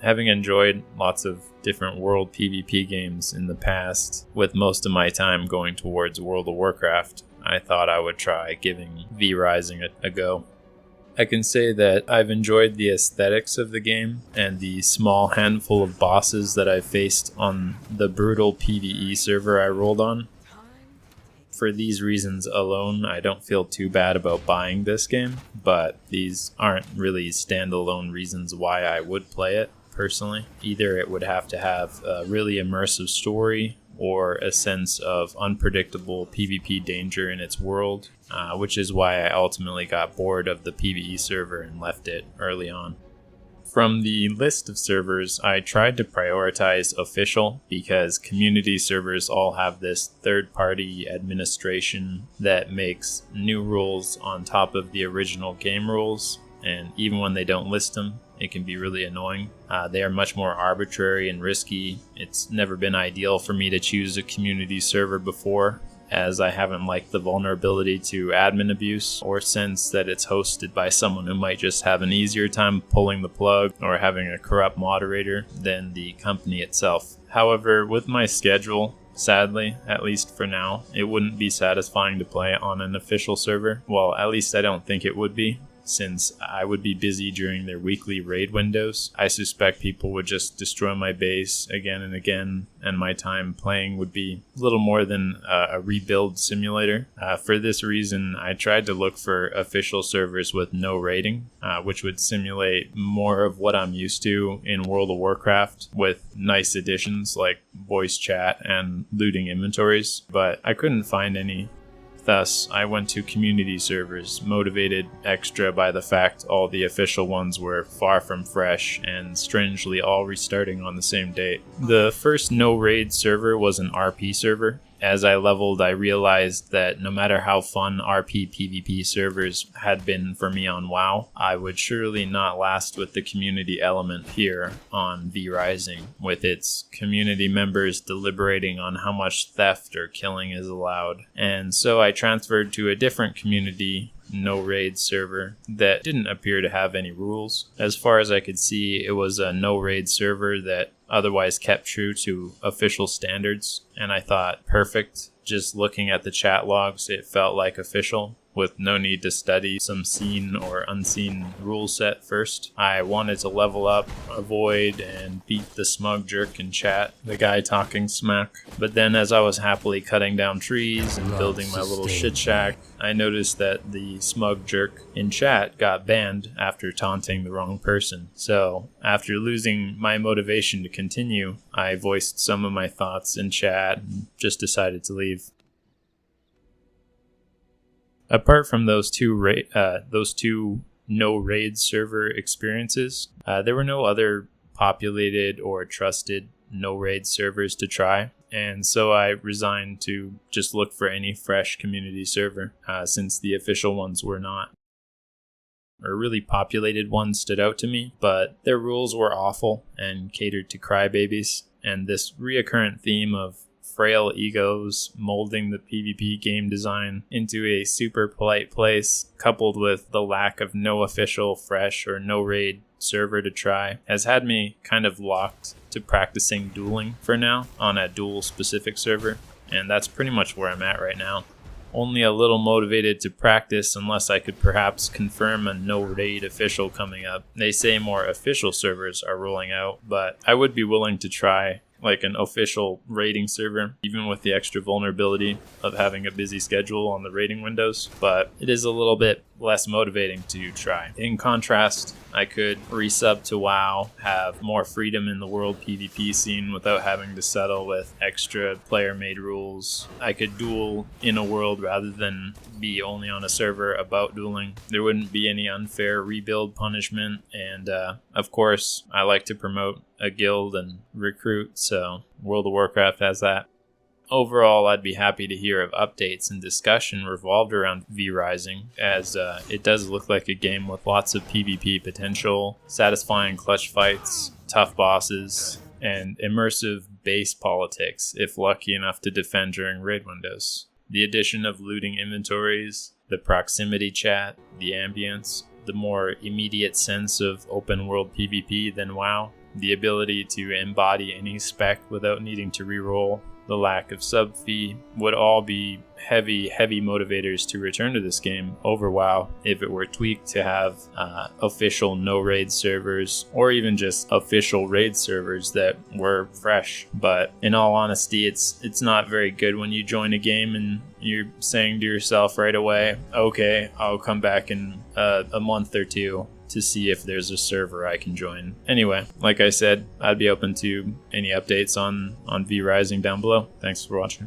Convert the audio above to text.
Having enjoyed lots of different world PvP games in the past, with most of my time going towards World of Warcraft, I thought I would try giving vrising a go. I can say that I've enjoyed the aesthetics of the game and the small handful of bosses that I've faced on the brutal PvE server I rolled on. For these reasons alone, I don't feel too bad about buying this game, but these aren't really standalone reasons why I would play it personally. Either it would have to have a really immersive story or a sense of unpredictable PvP danger in its world, which is why I ultimately got bored of the PvE server and left it early on. From the list of servers, I tried to prioritize official because community servers all have this third-party administration that makes new rules on top of the original game rules, and even when they don't list them, it can be really annoying. They are much more arbitrary and risky. It's never been ideal for me to choose a community server before, as I haven't liked the vulnerability to admin abuse or sense that it's hosted by someone who might just have an easier time pulling the plug or having a corrupt moderator than the company itself. However, with my schedule, sadly, at least for now, it wouldn't be satisfying to play on an official server. Well, at least I don't think it would be, since I would be busy during their weekly raid windows. I suspect people would just destroy my base again and again, and my time playing would be little more than a rebuild simulator. For this reason, I tried to look for official servers with no raiding, which would simulate more of what I'm used to in World of Warcraft, with nice additions like voice chat and looting inventories, but I couldn't find any. Thus, I went to community servers, motivated extra by the fact all the official ones were far from fresh and strangely all restarting on the same date. The first no-raid server was an RP server. As I leveled, I realized that no matter how fun RP PvP servers had been for me on WoW, I would surely not last with the community element here on vrising, with its community members deliberating on how much theft or killing is allowed. And so I transferred to a different community no-raid server that didn't appear to have any rules. As far as I could see, it was a no-raid server that otherwise kept true to official standards, and I thought, perfect. Just looking at the chat logs, it felt like official, with no need to study some seen or unseen rule set first. I wanted to level up, avoid, and beat the smug jerk in chat, the guy talking smack. But then as I was happily cutting down trees and building my little shit shack, I noticed that the smug jerk in chat got banned after taunting the wrong person. So after losing my motivation to continue, I voiced some of my thoughts in chat and just decided to leave. Apart from those two no-raid server experiences, there were no other populated or trusted no-raid servers to try, and so I resigned to just look for any fresh community server, since the official ones were not. A really populated one stood out to me, but their rules were awful and catered to crybabies, and this reoccurrent theme of frail egos molding the PvP game design into a super polite place, coupled with the lack of no official, fresh, or no raid server to try, has had me kind of locked to practicing dueling for now on a duel-specific server, and that's pretty much where I'm at right now. Only a little motivated to practice unless I could perhaps confirm a no-raid official coming up. They say more official servers are rolling out, but I would be willing to try like an official raiding server, even with the extra vulnerability of having a busy schedule on the raiding windows, but it is a little bit less motivating to try. In contrast, I could resub to WoW, have more freedom in the world PvP scene without having to settle with extra player-made rules. I could duel in a world rather than be only on a server about dueling. There wouldn't be any unfair rebuild punishment, and of course, I like to promote a guild and recruit, so World of Warcraft has that. Overall, I'd be happy to hear of updates and discussion revolved around vrising, as it does look like a game with lots of PvP potential, satisfying clutch fights, tough bosses, and immersive base politics if lucky enough to defend during raid windows. The addition of looting inventories, the proximity chat, the ambience, the more immediate sense of open world PvP than WoW, the ability to embody any spec without needing to reroll, the lack of sub fee would all be heavy motivators to return to this game over WoW if it were tweaked to have official no raid servers, or even just official raid servers that were fresh. But in all honesty, it's not very good when you join a game and you're saying to yourself right away, okay, I'll come back in a month or two to see if there's a server I can join. Anyway, like I said, I'd be open to any updates on vrising down below. Thanks for watching.